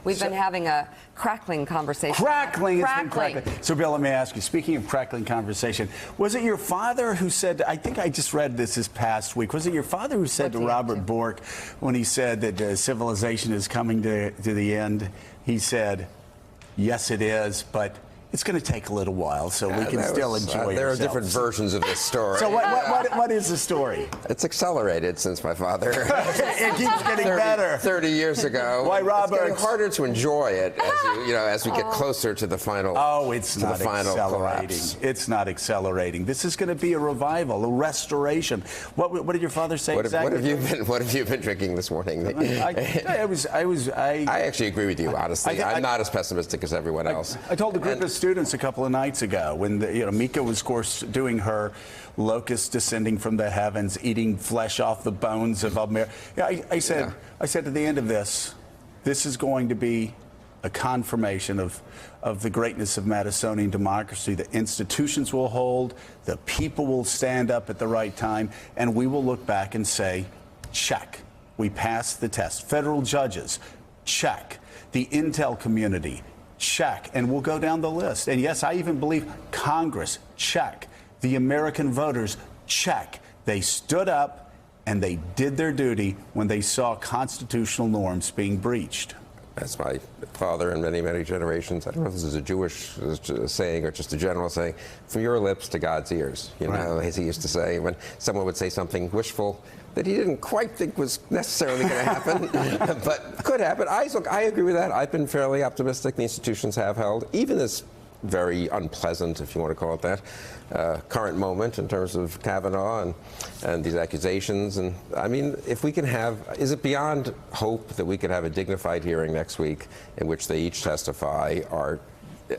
We've been having a crackling conversation. Crackling. Crackling. So, Bill, let me ask you, speaking of crackling conversation, was it your father who said, I think I just read this past week, was it your father who said to Robert Bork when he said that civilization is coming to the end, he said, yes, it is, but it's going to take a little while, so we can still enjoy it. There are different versions of this story. So what is the story? It's accelerated since my father. It keeps getting better. 30 years ago. Why, Robert? It's getting harder to enjoy it as we get closer to the final. Oh, it's not final accelerating. collapse. It's not accelerating. This is going to be a revival, a restoration. What did your father say exactly? What have you been drinking this morning? I actually agree with you, honestly. I'm not as pessimistic as everyone else. I told a group of students a couple of nights ago when Mika was, of course, doing her locust descending from the heavens, eating flesh off the bones of America. I said at the end of this is going to be a confirmation of the greatness of Madisonian democracy. The institutions will hold, the people will stand up at the right time, and we will look back and say, check, we passed the test. Federal judges, check. The intel community, check. And we'll go down the list. And yes, I even believe Congress, check. The American voters, check. They stood up and they did their duty when they saw constitutional norms being breached. As my father and many, many generations, I don't know if this is a Jewish saying or just a general saying, from your lips to God's ears, as he used to say, when someone would say something wishful that he didn't quite think was necessarily going to happen, but could happen. I agree with that. I've been fairly optimistic. The institutions have held, even this very unpleasant, if you want to call it that, current moment in terms of Kavanaugh and these accusations. And I mean, if we can is it beyond hope that we could have a dignified hearing next week in which they each testify or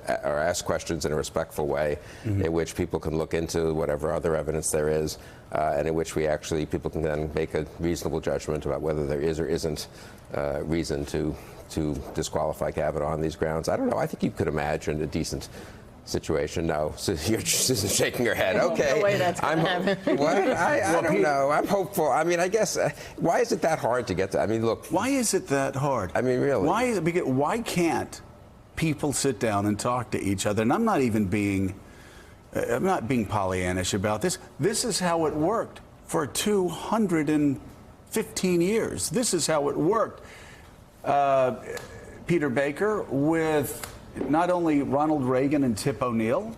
ask questions in a respectful way, in which people can look into whatever other evidence there is, and in which people can then make a reasonable judgment about whether there is or isn't reason to disqualify Kavanaugh on these grounds. I don't know. I think you could imagine a decent situation. No, so you're just shaking your head. Okay. The way that's going to happen. What? I don't know. I'm hopeful. I mean, I guess, why is it that hard to get to? I mean, look. Why is it that hard? I mean, really. Why can't people sit down and talk to each other? And I'm not being Pollyannish about this. This is how it worked for 215 years. This is how it worked. Peter Baker with not only Ronald Reagan and Tip O'Neill,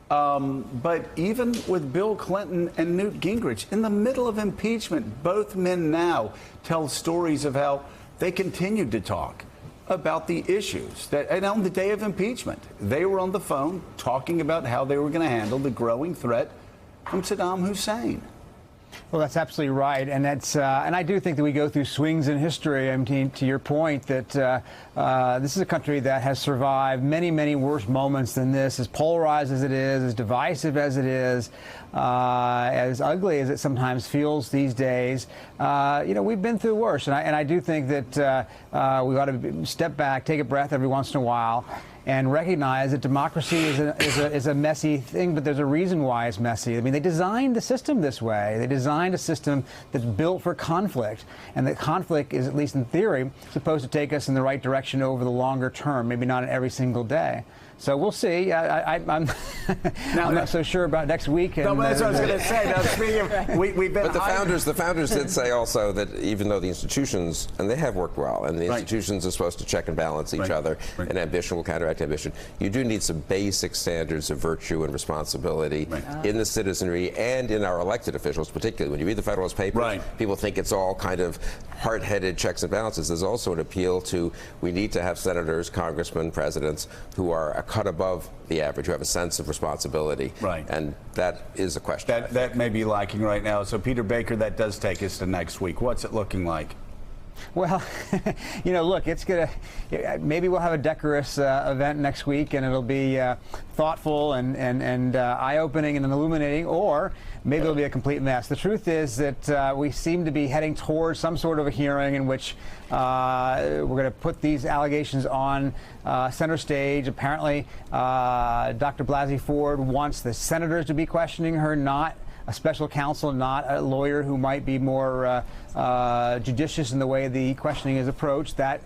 but even with Bill Clinton and Newt Gingrich. In the middle of impeachment, both men now tell stories of how they continued to talk about the issues. And on the day of impeachment, they were on the phone talking about how they were going to handle the growing threat from Saddam Hussein. Well, that's absolutely right, and and I do think that we go through swings in history. I mean, to your point, that this is a country that has survived many, many worse moments than this. As polarized as it is, as divisive as it is, as ugly as it sometimes feels these days, we've been through worse, and I do think that we ought to step back, take a breath every once in a while, and recognize that democracy is a messy thing, but there's a reason why it's messy. I mean, they designed the system this way. They designed a system that's built for conflict, and that conflict is, at least in theory, supposed to take us in the right direction over the longer term, maybe not every single day. So we'll see. I'm not so sure about next week. No, that's what I was going to say. Now, speaking of, we've been. But the founders did say also that even though the institutions, and they have worked well, and the institutions are supposed to check and balance each other, and ambition will counteract ambition, you do need some basic standards of virtue and responsibility in the citizenry and in our elected officials, particularly. When you read the Federalist Papers, people think it's all kind of hard-headed checks and balances. There's also an appeal to, we need to have senators, congressmen, presidents who are a cut above the average, who have a sense of responsibility. And that is a question. That may be lacking right now. So, Peter Baker, that does take us to next week. What's it looking like? Well, look, it's going to, maybe we'll have a decorous event next week, and it'll be thoughtful and eye-opening and illuminating, or maybe it'll be a complete mess. The truth is that we seem to be heading towards some sort of a hearing in which we're going to put these allegations on center stage. Apparently, Dr. Blasey Ford wants the senators to be questioning her, not a special counsel, not a lawyer who might be more judicious in the way the questioning is approached. That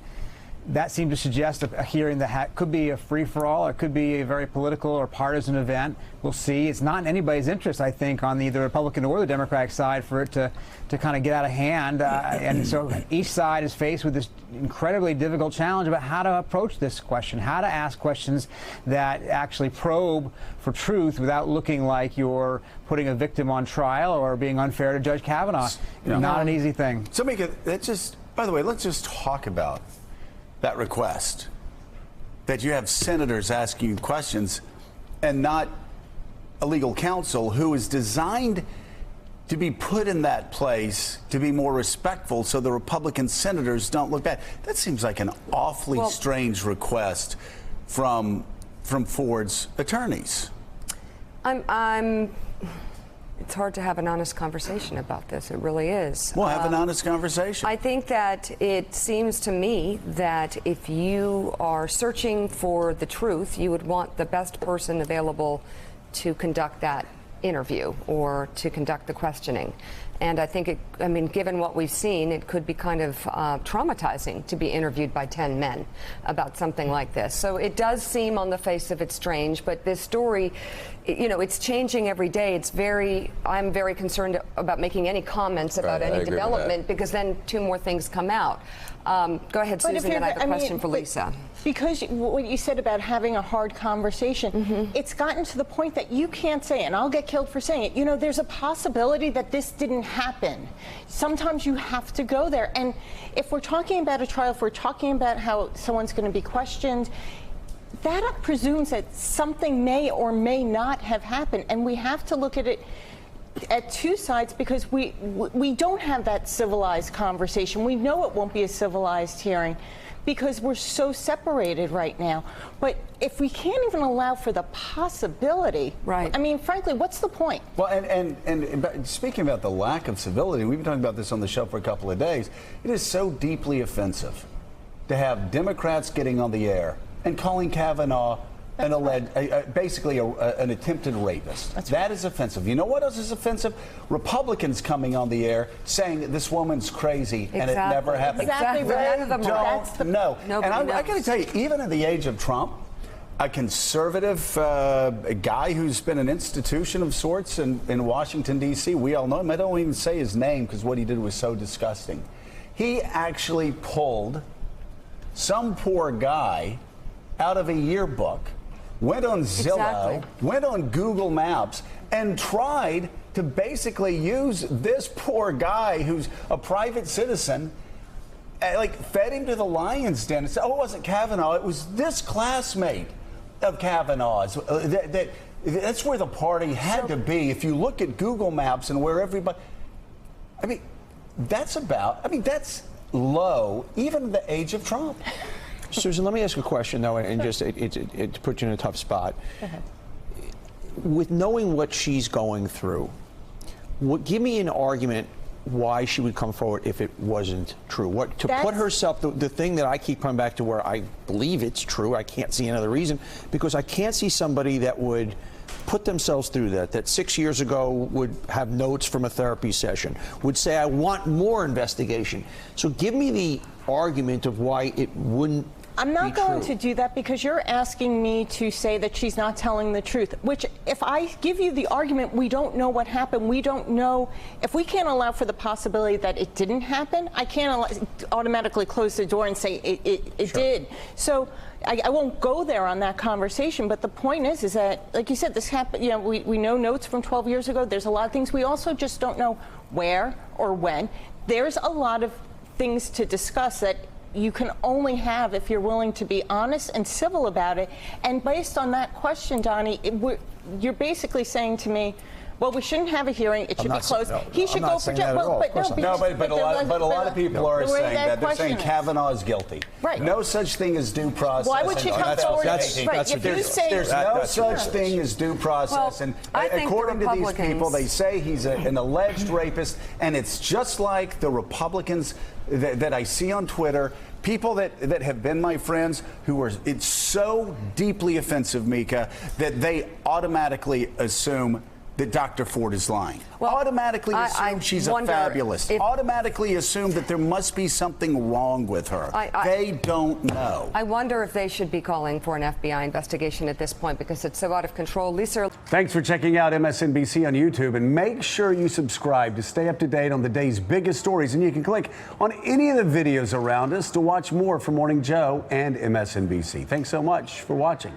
That seemed to suggest a hearing that could be a free-for-all. It could be a very political or partisan event. We'll see. It's not in anybody's interest, I think, on either the Republican or the Democratic side for it to kind of get out of hand. And so each side is faced with this incredibly difficult challenge about how to approach this question, how to ask questions that actually probe for truth without looking like you're putting a victim on trial or being unfair to Judge Kavanaugh. Not an easy thing. So, Mika, by the way, let's just talk about that request, that you have senators asking you questions and not a legal counsel who is designed to be put in that place to be more respectful so the Republican senators don't look bad. That seems like an awfully strange request from Ford's attorneys. It's hard to have an honest conversation about this. It really is. Well, have an honest conversation. I think that it seems to me that if you are searching for the truth, you would want the best person available to conduct that interview or to conduct the questioning. And I think, given what we've seen, it could be kind of traumatizing to be interviewed by 10 men about something like this. So it does seem on the face of it strange, but this story, it's changing every day. I'm very concerned about making any comments about any development because then 2 more things come out. Go ahead, Susan, and I have a question for Lisa. Because what you said about having a hard conversation, it's gotten to the point that you can't say, and I'll get killed for saying it, there's a possibility that this didn't happen. Sometimes you have to go there. And if we're talking about a trial, if we're talking about how someone's going to be questioned, that presumes that something may or may not have happened. And we have to look at it at 2 sides because we don't have that civilized conversation. We know it won't be a civilized hearing because we're so separated right now. But if we can't even allow for the possibility, right? Frankly, what's the point? Well, and speaking about the lack of civility, we've been talking about this on the show for a couple of days. It is so deeply offensive to have Democrats getting on the air and calling Kavanaugh basically an attempted rapist. That is offensive. You know what else is offensive? Republicans coming on the air saying this woman's crazy and it never happened. Exactly right. None of them Don't know. And I got to tell you, even in the age of Trump, a conservative guy who's been an institution of sorts in Washington, D.C., we all know him. I don't even say his name because what he did was so disgusting. He actually pulled some poor guy out of a yearbook, went on Zillow, went on Google Maps, and tried to basically use this poor guy who's a private citizen, fed him to the lion's den and said, oh, it wasn't Kavanaugh, it was this classmate of Kavanaugh's. That's where the party had to be. If you look at Google Maps and where everybody, that's low, even in the age of Trump. Susan, let me ask a question, though, and just it puts you in a tough spot. With knowing what she's going through, give me an argument why she would come forward if it wasn't true. Put herself, the thing that I keep coming back to where I believe it's true, I can't see another reason, because I can't see somebody that would put themselves through that 6 years ago would have notes from a therapy session, would say, I want more investigation. So give me the argument of why it wouldn't I'm not going to do that because you're asking me to say that she's not telling the truth, which if I give you the argument, we don't know what happened. We don't know. If we can't allow for the possibility that it didn't happen, I can't automatically close the door and say it did. So I won't go there on that conversation. But the point is that, like you said, this happened. We know notes from 12 years ago. There's a lot of things. We also just don't know where or when. There's a lot of things to discuss that you can only have if you're willing to be honest and civil about it. And based on that question, Donnie, you're basically saying to me, well, we shouldn't have a hearing. It should be closed. He should go for jail. But a lot of people are saying that. They're saying Kavanaugh is guilty. Right. No such thing as due process. Why would she come forward? There's no such thing as due process. And according to these people, they say he's an alleged rapist. And it's just like the Republicans that I see on Twitter, people that have been my friends who are, it's so deeply offensive, Mika, that they automatically assume that Dr. Ford is lying. Well, Automatically I assume she's a wonder fabulist. if- Automatically assume that there must be something wrong with her. They don't know. I wonder if they should be calling for an FBI investigation at this point because it's so out of control. Lisa. Thanks for checking out MSNBC on YouTube, and make sure you subscribe to stay up to date on the day's biggest stories. And you can click on any of the videos around us to watch more from Morning Joe and MSNBC. Thanks so much for watching.